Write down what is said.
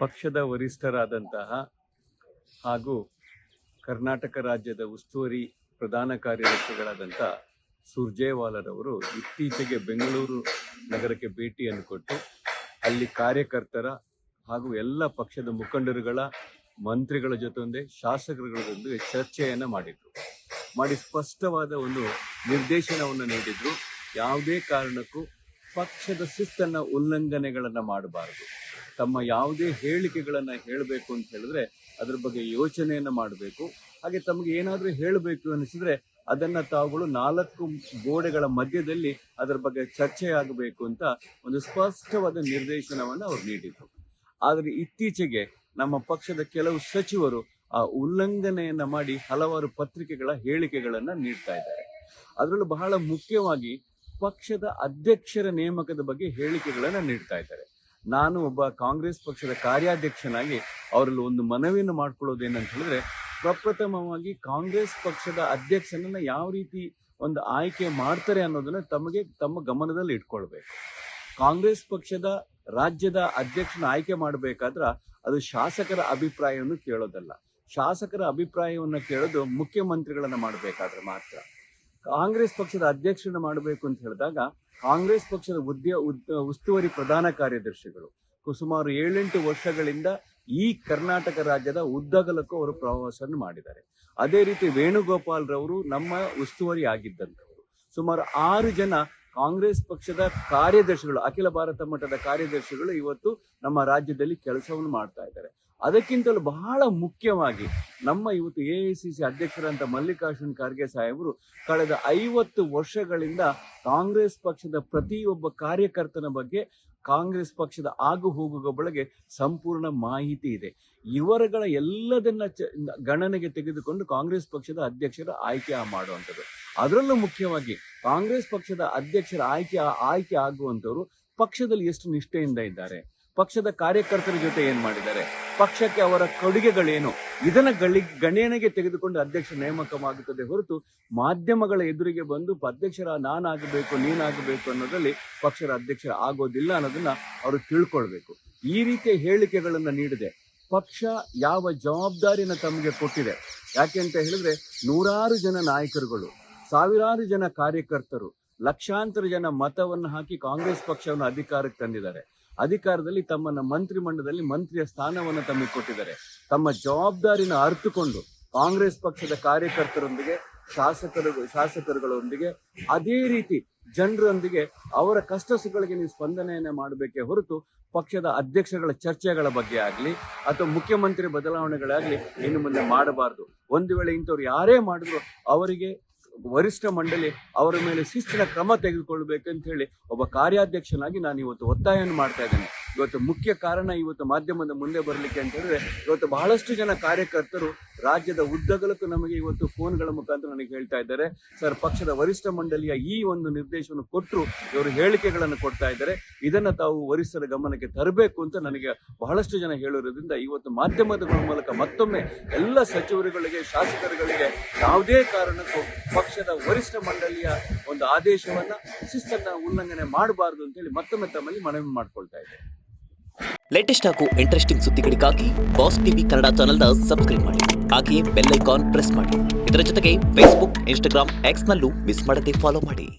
ಪಕ್ಷದ ವರಿಷ್ಠರಾದಂತಹ ಹಾಗೂ ಕರ್ನಾಟಕ ರಾಜ್ಯದ ಉಸ್ತುವಾರಿ ಪ್ರಧಾನ ಕಾರ್ಯದರ್ಶಿಗಳಾದಂಥ ಸುರ್ಜೇವಾಲಾರವರು ಇತ್ತೀಚೆಗೆ ಬೆಂಗಳೂರು ನಗರಕ್ಕೆ ಭೇಟಿಯನ್ನು ಕೊಟ್ಟು ಅಲ್ಲಿ ಕಾರ್ಯಕರ್ತರ ಹಾಗೂ ಎಲ್ಲ ಪಕ್ಷದ ಮುಖಂಡರುಗಳ ಮಂತ್ರಿಗಳ ಜೊತೆ ಶಾಸಕರುಗಳ ಜೊತೆ ಚರ್ಚೆಯನ್ನು ಮಾಡಿ ಸ್ಪಷ್ಟವಾದ ಒಂದು ನಿರ್ದೇಶನವನ್ನು ನೀಡಿದ್ರು. ಯಾವುದೇ ಕಾರಣಕ್ಕೂ ಪಕ್ಷದ ಶಿಸ್ತನ್ನು ಉಲ್ಲಂಘನೆಗಳನ್ನು ಮಾಡಬಾರದು. ತಮ್ಮ ಯಾವುದೇ ಹೇಳಿಕೆಗಳನ್ನು ಹೇಳಬೇಕು ಅಂತ ಹೇಳಿದ್ರೆ ಅದ್ರ ಬಗ್ಗೆ ಯೋಚನೆಯನ್ನು ಮಾಡಬೇಕು. ಹಾಗೆ ತಮಗೆ ಏನಾದರೂ ಹೇಳಬೇಕು ಅನಿಸಿದ್ರೆ ಅದನ್ನು ತಾವುಗಳು 4 ಗೋಡೆಗಳ ಮಧ್ಯದಲ್ಲಿ ಅದರ ಬಗ್ಗೆ ಚರ್ಚೆ ಆಗಬೇಕು ಅಂತ ಒಂದು ಸ್ಪಷ್ಟವಾದ ನಿರ್ದೇಶನವನ್ನು ಅವ್ರು ನೀಡಿದ್ರು. ಆದರೆ ಇತ್ತೀಚೆಗೆ ನಮ್ಮ ಪಕ್ಷದ ಕೆಲವು ಸಚಿವರು ಆ ಉಲ್ಲಂಘನೆಯನ್ನ ಮಾಡಿ ಹಲವಾರು ಪತ್ರಿಕೆಗಳ ಹೇಳಿಕೆಗಳನ್ನು ನೀಡ್ತಾ ಇದ್ದಾರೆ. ಅದರಲ್ಲೂ ಬಹಳ ಮುಖ್ಯವಾಗಿ ಪಕ್ಷದ ಅಧ್ಯಕ್ಷರ ನೇಮಕದ ಬಗ್ಗೆ ಹೇಳಿಕೆಗಳನ್ನು ನೀಡ್ತಾ ಇದ್ದಾರೆ. ನಾನು ಒಬ್ಬ ಕಾಂಗ್ರೆಸ್ ಪಕ್ಷದ ಕಾರ್ಯಾಧ್ಯಕ್ಷನಾಗಿ ಅವರಲ್ಲಿ ಒಂದು ಮನವಿಯನ್ನು ಮಾಡ್ಕೊಳ್ಳೋದೇನಂತ ಹೇಳಿದ್ರೆ, ಪ್ರಪ್ರಥಮವಾಗಿ ಕಾಂಗ್ರೆಸ್ ಪಕ್ಷದ ಅಧ್ಯಕ್ಷನನ್ನ ಯಾವ ರೀತಿ ಒಂದು ಆಯ್ಕೆ ಮಾಡ್ತಾರೆ ಅನ್ನೋದನ್ನ ತಮ್ಮ ಗಮನದಲ್ಲಿ ಇಟ್ಕೊಳ್ಬೇಕು. ಕಾಂಗ್ರೆಸ್ ಪಕ್ಷದ ರಾಜ್ಯದ ಅಧ್ಯಕ್ಷನ ಆಯ್ಕೆ ಮಾಡಬೇಕಾದ್ರೆ ಅದು ಶಾಸಕರ ಅಭಿಪ್ರಾಯವನ್ನು ಕೇಳೋದಲ್ಲ. ಶಾಸಕರ ಅಭಿಪ್ರಾಯವನ್ನು ಕೇಳೋದು ಮುಖ್ಯಮಂತ್ರಿಗಳನ್ನ ಮಾಡಬೇಕಾದ್ರೆ ಮಾತ್ರ. ಕಾಂಗ್ರೆಸ್ ಪಕ್ಷದ ಅಧ್ಯಕ್ಷನ ಮಾಡಬೇಕು ಅಂತ ಹೇಳಿದಾಗ ಕಾಂಗ್ರೆಸ್ ಪಕ್ಷದ ಉಸ್ತುವಾರಿ ಪ್ರಧಾನ ಕಾರ್ಯದರ್ಶಿಗಳು ಸುಮಾರು 7-8 ವರ್ಷಗಳಿಂದ ಈ ಕರ್ನಾಟಕ ರಾಜ್ಯದ ಉದ್ದಗಲಕ್ಕೂ ಅವರು ಪ್ರವಾಸವನ್ನು ಮಾಡಿದ್ದಾರೆ. ಅದೇ ರೀತಿ ವೇಣುಗೋಪಾಲ್ ರವರು ನಮ್ಮ ಉಸ್ತುವಾರಿ ಆಗಿದ್ದಂಥವರು. ಸುಮಾರು 6 ಜನ ಕಾಂಗ್ರೆಸ್ ಪಕ್ಷದ ಕಾರ್ಯದರ್ಶಿಗಳು, ಅಖಿಲ ಭಾರತ ಮಟ್ಟದ ಕಾರ್ಯದರ್ಶಿಗಳು ಇವತ್ತು ನಮ್ಮ ರಾಜ್ಯದಲ್ಲಿ ಕೆಲಸವನ್ನು ಮಾಡ್ತಾ ಇದ್ದಾರೆ. ಅದಕ್ಕಿಂತಲೂ ಬಹಳ ಮುಖ್ಯವಾಗಿ ನಮ್ಮ ಇವತ್ತು AICC ಅಧ್ಯಕ್ಷರಂತ ಮಲ್ಲಿಕಾರ್ಜುನ್ ಖರ್ಗೆ ಸಾಹೇಬರು ಕಳೆದ 50 ವರ್ಷಗಳಿಂದ ಕಾಂಗ್ರೆಸ್ ಪಕ್ಷದ ಪ್ರತಿಯೊಬ್ಬ ಕಾರ್ಯಕರ್ತನ ಬಗ್ಗೆ, ಕಾಂಗ್ರೆಸ್ ಪಕ್ಷದ ಆಗು ಹೋಗುಗಳ ಬಗ್ಗೆ ಸಂಪೂರ್ಣ ಮಾಹಿತಿ ಇದೆ. ಇವರುಗಳ ಎಲ್ಲದನ್ನ ಗಣನೆಗೆ ತೆಗೆದುಕೊಂಡು ಕಾಂಗ್ರೆಸ್ ಪಕ್ಷದ ಅಧ್ಯಕ್ಷರ ಆಯ್ಕೆ ಮಾಡುವಂಥದ್ದು. ಅದರಲ್ಲೂ ಮುಖ್ಯವಾಗಿ ಕಾಂಗ್ರೆಸ್ ಪಕ್ಷದ ಅಧ್ಯಕ್ಷರ ಆಯ್ಕೆ ಆಗುವಂಥವ್ರು ಪಕ್ಷದಲ್ಲಿ ಎಷ್ಟು ನಿಷ್ಠೆಯಿಂದ ಇದ್ದಾರೆ, ಪಕ್ಷದ ಕಾರ್ಯಕರ್ತರ ಜೊತೆ ಏನ್ ಮಾಡಿದ್ದಾರೆ, ಪಕ್ಷಕ್ಕೆ ಅವರ ಕೊಡುಗೆಗಳೇನು, ಇದನ್ನ ಗಣನೆಗೆ ತೆಗೆದುಕೊಂಡು ಅಧ್ಯಕ್ಷ ನೇಮಕವಾಗುತ್ತದೆ ಹೊರತು ಮಾಧ್ಯಮಗಳ ಎದುರಿಗೆ ಬಂದು ಅಧ್ಯಕ್ಷರ ನಾನಾಗಬೇಕು ನೀನಾಗಬೇಕು ಅನ್ನೋದ್ರಲ್ಲಿ ಪಕ್ಷದ ಅಧ್ಯಕ್ಷರ ಆಗೋದಿಲ್ಲ ಅನ್ನೋದನ್ನ ಅವರು ತಿಳ್ಕೊಳ್ಬೇಕು. ಈ ರೀತಿಯ ಹೇಳಿಕೆಗಳನ್ನ ನೀಡದೆ ಪಕ್ಷ ಯಾವ ಜವಾಬ್ದಾರಿನ ತಮಗೆ ಕೊಟ್ಟಿದೆ, ಯಾಕೆ ಅಂತ ಹೇಳಿದ್ರೆ 100 ಜನ ನಾಯಕರುಗಳು, 1000 ಜನ ಕಾರ್ಯಕರ್ತರು, ಲಕ್ಷಾಂತರ ಜನ ಮತವನ್ನು ಹಾಕಿ ಕಾಂಗ್ರೆಸ್ ಪಕ್ಷವನ್ನು ಅಧಿಕಾರಕ್ಕೆ ತಂದಿದ್ದಾರೆ. ಅಧಿಕಾರದಲ್ಲಿ ತಮ್ಮನ್ನ ಮಂತ್ರಿಮಂಡಲದಲ್ಲಿ ಮಂತ್ರಿಯ ಸ್ಥಾನವನ್ನು ತಮಗೆ ಕೊಟ್ಟಿದ್ದಾರೆ. ತಮ್ಮ ಜವಾಬ್ದಾರಿನ ಅರ್ಥಕೊಂಡು ಕಾಂಗ್ರೆಸ್ ಪಕ್ಷದ ಕಾರ್ಯಕರ್ತರೊಂದಿಗೆ, ಶಾಸಕರುಗಳೊಂದಿಗೆ, ಅದೇ ರೀತಿ ಜನರೊಂದಿಗೆ ಅವರ ಕಷ್ಟ ಸುಖಗಳಿಗೆ ನೀವು ಸ್ಪಂದನೆಯನ್ನ ಮಾಡಬೇಕೇ ಹೊರತು ಪಕ್ಷದ ಅಧ್ಯಕ್ಷಗಳ ಚರ್ಚೆಗಳ ಬಗ್ಗೆ ಆಗಲಿ ಅಥವಾ ಮುಖ್ಯಮಂತ್ರಿ ಬದಲಾವಣೆಗಳಾಗಲಿ ಇನ್ನು ಮುಂದೆ ಮಾಡಬಾರದು. ಒಂದು ವೇಳೆ ಇಂಥವ್ರು ಯಾರೇ ಮಾಡಿದ್ರು ಅವರಿಗೆ ವರಿಷ್ಠ ಮಂಡಳಿ ಅವರ ಮೇಲೆ ಶಿಸ್ತಿನ ಕ್ರಮ ತೆಗೆದುಕೊಳ್ಬೇಕಂತ ಹೇಳಿ ಒಬ್ಬ ಕಾರ್ಯಾಧ್ಯಕ್ಷನಾಗಿ ನಾನು ಇವತ್ತು ಒತ್ತಾಯವನ್ನು ಮಾಡ್ತಾ ಇದ್ದೇನೆ. ಇವತ್ತು ಮುಖ್ಯ ಕಾರಣ ಇವತ್ತು ಮಾಧ್ಯಮದ ಮುಂದೆ ಬರಲಿಕ್ಕೆ ಅಂತ ಹೇಳಿದ್ರೆ, ಇವತ್ತು ಬಹಳಷ್ಟು ಜನ ಕಾರ್ಯಕರ್ತರು ರಾಜ್ಯದ ಉದ್ದಗಲಕ್ಕೂ ನಮಗೆ ಇವತ್ತು ಫೋನ್ಗಳ ಮುಖಾಂತರ ನನಗೆ ಹೇಳ್ತಾ ಇದ್ದಾರೆ, ಸರ್ ಪಕ್ಷದ ವರಿಷ್ಠ ಮಂಡಳಿಯ ಈ ಒಂದು ನಿರ್ದೇಶನ ಕೊಟ್ಟರು, ಇವರು ಹೇಳಿಕೆಗಳನ್ನು ಕೊಡ್ತಾ ಇದ್ದಾರೆ, ಇದನ್ನ ತಾವು ವರಿಷ್ಠರ ಗಮನಕ್ಕೆ ತರಬೇಕು ಅಂತ ನನಗೆ ಬಹಳಷ್ಟು ಜನ ಹೇಳಿರೋದ್ರಿಂದ ಇವತ್ತು ಮಾಧ್ಯಮದ ಮೂಲಕ ಮತ್ತೊಮ್ಮೆ ಎಲ್ಲ ಸಚಿವರುಗಳಿಗೆ, ಶಾಸಕರುಗಳಿಗೆ ಯಾವುದೇ ಕಾರಣಕ್ಕೂ ಪಕ್ಷದ ವರಿಷ್ಠ ಮಂಡಳಿಯ ಒಂದು ಆದೇಶವನ್ನ, ಶಿಸ್ತನ್ನ ಉಲ್ಲಂಘನೆ ಮಾಡಬಾರದು ಅಂತ ಹೇಳಿ ಮತ್ತೊಮ್ಮೆ ತಮ್ಮಲ್ಲಿ ಮನವಿ ಮಾಡ್ಕೊಳ್ತಾ ಇದ್ದೇನೆ. ಲೇಟೆಸ್ಟ್ ಹಾಗೂ ಇಂಟ್ರೆಸ್ಟಿಂಗ್ ಸುದ್ದಿಗಳಿಗಾಗಿ ಬಾಸ್ ಟಿವಿ ಕನ್ನಡ ಚಾನೆಲ್ನ ಸಬ್ಸ್ಕ್ರೈಬ್ ಮಾಡಿ. ಹಾಗೆಯೇ ಬೆಲ್ ಐಕಾನ್ ಪ್ರೆಸ್ ಮಾಡಿ. ಇದರ ಜೊತೆಗೆ ಫೇಸ್ಬುಕ್, ಇನ್ಸ್ಟಾಗ್ರಾಮ್, ಎಕ್ಸ್ನಲ್ಲೂ ಮಿಸ್ ಮಾಡದೆ ಫಾಲೋ ಮಾಡಿ.